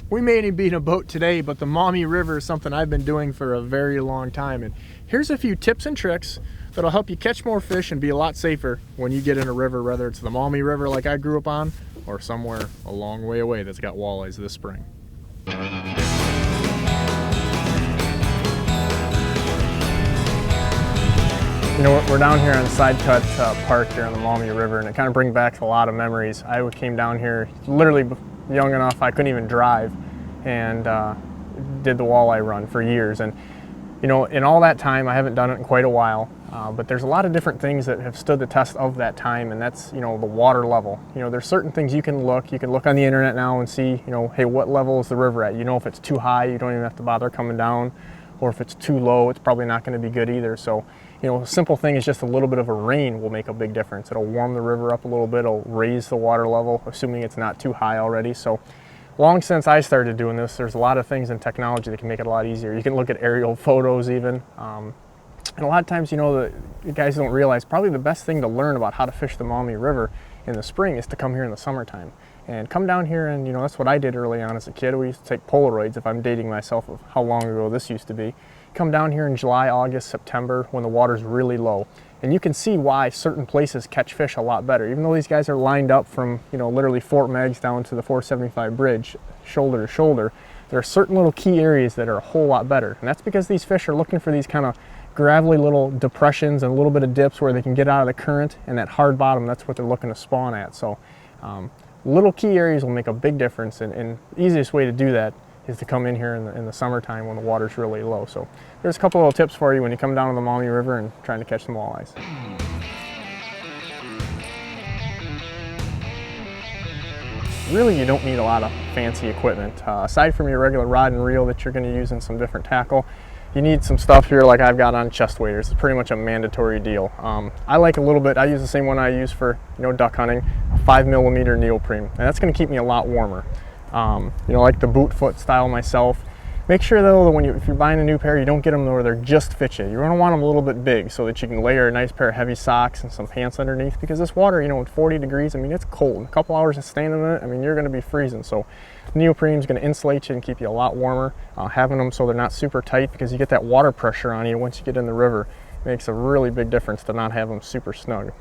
We may not be in a boat today, but the Maumee River is something I've been doing for a very long time. And here's a few tips and tricks that'll help you catch more fish and be a lot safer when you get in a river, whether it's the Maumee River like I grew up on, or somewhere a long way away that's got walleyes this spring. You know, we're down here on Side Cut Park here on the Maumee River, and it kind of brings back a lot of memories. I came down here literally young enough I couldn't even drive, and did the walleye run for years. And you know, in all that time, I haven't done it in quite a while, but there's a lot of different things that have stood the test of that time, and that's, you know, the water level. You know, there's certain things you can look on the internet now and see, you know, hey, what level is the river at? You know, if it's too high, you don't even have to bother coming down, or if it's too low, it's probably not going to be good either. So, you know, a simple thing is just a little bit of a rain will make a big difference. It'll warm the river up a little bit, it'll raise the water level, assuming it's not too high already. So, long since I started doing this, there's a lot of things in technology that can make it a lot easier. You can look at aerial photos even. And a lot of times, you know, you guys don't realize probably the best thing to learn about how to fish the Maumee River in the spring is to come here in the summertime. And come down here, and you know, that's what I did early on as a kid. We used to take Polaroids, if I'm dating myself of how long ago this used to be. Come down here in July, August, September when the water's really low. And you can see why certain places catch fish a lot better. Even though these guys are lined up from, you know, literally Fort Meigs down to the 475 bridge, shoulder to shoulder, there are certain little key areas that are a whole lot better. And that's because these fish are looking for these kind of gravelly little depressions and a little bit of dips where they can get out of the current, and that hard bottom, that's what they're looking to spawn at. So little key areas will make a big difference, and the easiest way to do that is to come in here in the summertime when the water's really low. So there's a couple little tips for you when you come down to the Maumee River and trying to catch some walleyes. Really, you don't need a lot of fancy equipment. Aside from your regular rod and reel that you're going to use in some different tackle, you need some stuff here like I've got on chest waders. It's pretty much a mandatory deal. I like a little bit, I use the same one I use for, you know, duck hunting, a 5mm neoprene, and that's going to keep me a lot warmer. You know, like the boot foot style myself. Make sure though that if you're buying a new pair, you don't get them where they're just fit you. You're going to want them a little bit big so that you can layer a nice pair of heavy socks and some pants underneath, because this water, you know, at 40 degrees, I mean, it's cold. In a couple hours of standing in it, I mean, you're going to be freezing. So neoprene is going to insulate you and keep you a lot warmer. Having them so they're not super tight, because you get that water pressure on you once you get in the river. It makes a really big difference to not have them super snug.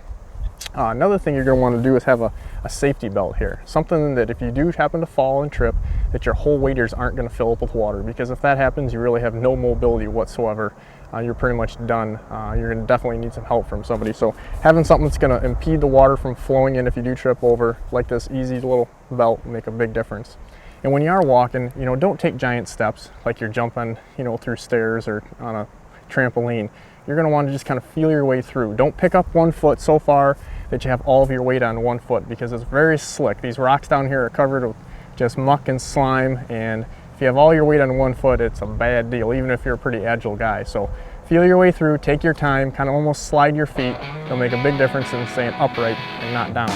Another thing you're going to want to do is have a safety belt here. Something that if you do happen to fall and trip, that your whole waders aren't going to fill up with water, because if that happens, you really have no mobility whatsoever. You're pretty much done. You're going to definitely need some help from somebody. So having something that's going to impede the water from flowing in if you do trip over, like this easy little belt, will make a big difference. And when you are walking, you know, don't take giant steps like you're jumping, you know, through stairs or on a trampoline. You're going to want to just kind of feel your way through. Don't pick up one foot so far that you have all of your weight on one foot, because it's very slick. These rocks down here are covered with just muck and slime, and if you have all your weight on one foot, it's a bad deal, even if you're a pretty agile guy. So feel your way through, take your time, kind of almost slide your feet. It'll make a big difference in staying upright and not down.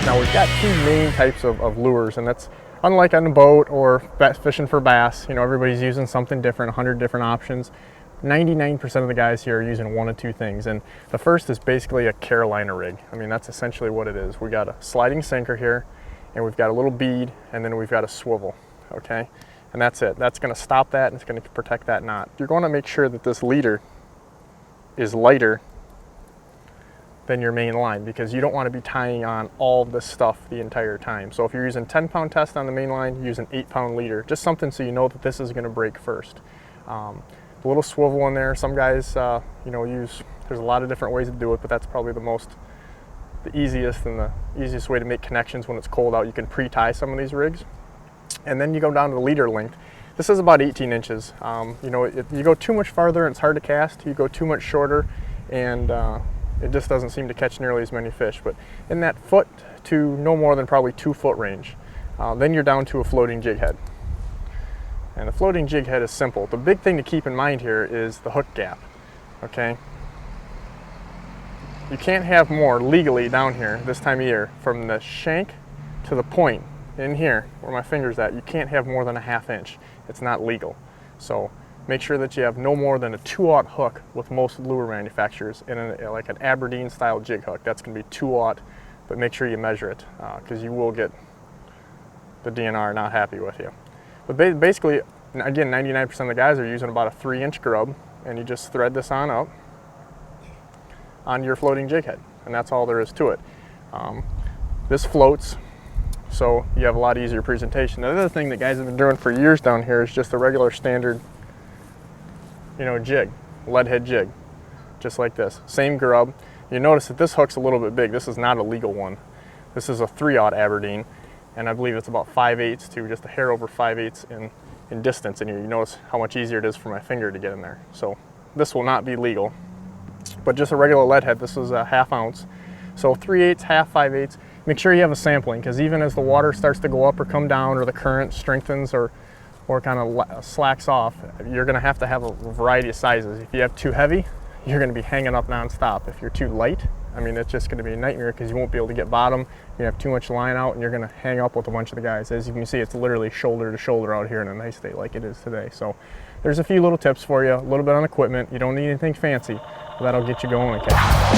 Now we've got two main types of lures, and that's unlike on a boat or fishing for bass. You know, everybody's using something different, 100 different options. 99% of the guys here are using one of two things, and the first is basically a Carolina rig. I mean, that's essentially what it is. We got a sliding sinker here, and we've got a little bead, and then we've got a swivel, okay? And that's it. That's going to stop that, and it's going to protect that knot. You're going to make sure that this leader is lighter than your main line, because you don't want to be tying on all this stuff the entire time. So if you're using 10-pound test on the main line, use an 8-pound leader, just something so you know that this is going to break first. A little swivel in there. Some guys, you know, there's a lot of different ways to do it, but that's probably the easiest and the easiest way to make connections when it's cold out. You can pre-tie some of these rigs, and then you go down to the leader length. This is about 18 inches. You know, you go too much farther and it's hard to cast. You go too much shorter, and it just doesn't seem to catch nearly as many fish. But in that foot to no more than probably 2 foot range, then you're down to a floating jig head. And the floating jig head is simple. The big thing to keep in mind here is the hook gap, okay? You can't have more legally down here this time of year, from the shank to the point in here where my finger's at. You can't have more than a 1/2 inch. It's not legal. So make sure that you have no more than a 2/0 hook with most lure manufacturers, and like an Aberdeen style jig hook. That's going to be 2/0. but make sure you measure it because you will get the DNR not happy with you. But basically, again, 99% of the guys are using about a 3-inch grub, and you just thread this on up onto your floating jig head, and that's all there is to it. This floats, so you have a lot easier presentation. The other thing that guys have been doing for years down here is just a regular standard, jig, lead head jig, just like this. Same grub. You notice that this hook's a little bit big. This is not a legal one. This is a 3/0 Aberdeen, and I believe it's about 5/8 to just a hair over 5/8 in distance. And you notice how much easier it is for my finger to get in there. So this will not be legal, but just a regular lead head. This is a 1/2 ounce. So 3/8, half, 5/8. Make sure you have a sampling, because even as the water starts to go up or come down, or the current strengthens or kind of slacks off, you're going to have a variety of sizes. If you have too heavy, you're going to be hanging up nonstop. If you're too light, I mean, it's just going to be a nightmare because you won't be able to get bottom. You have too much line out, and you're going to hang up with a bunch of the guys. As you can see, it's literally shoulder to shoulder out here in a nice day like it is today. So there's a few little tips for you, a little bit on equipment. You don't need anything fancy, but that'll get you going. Okay.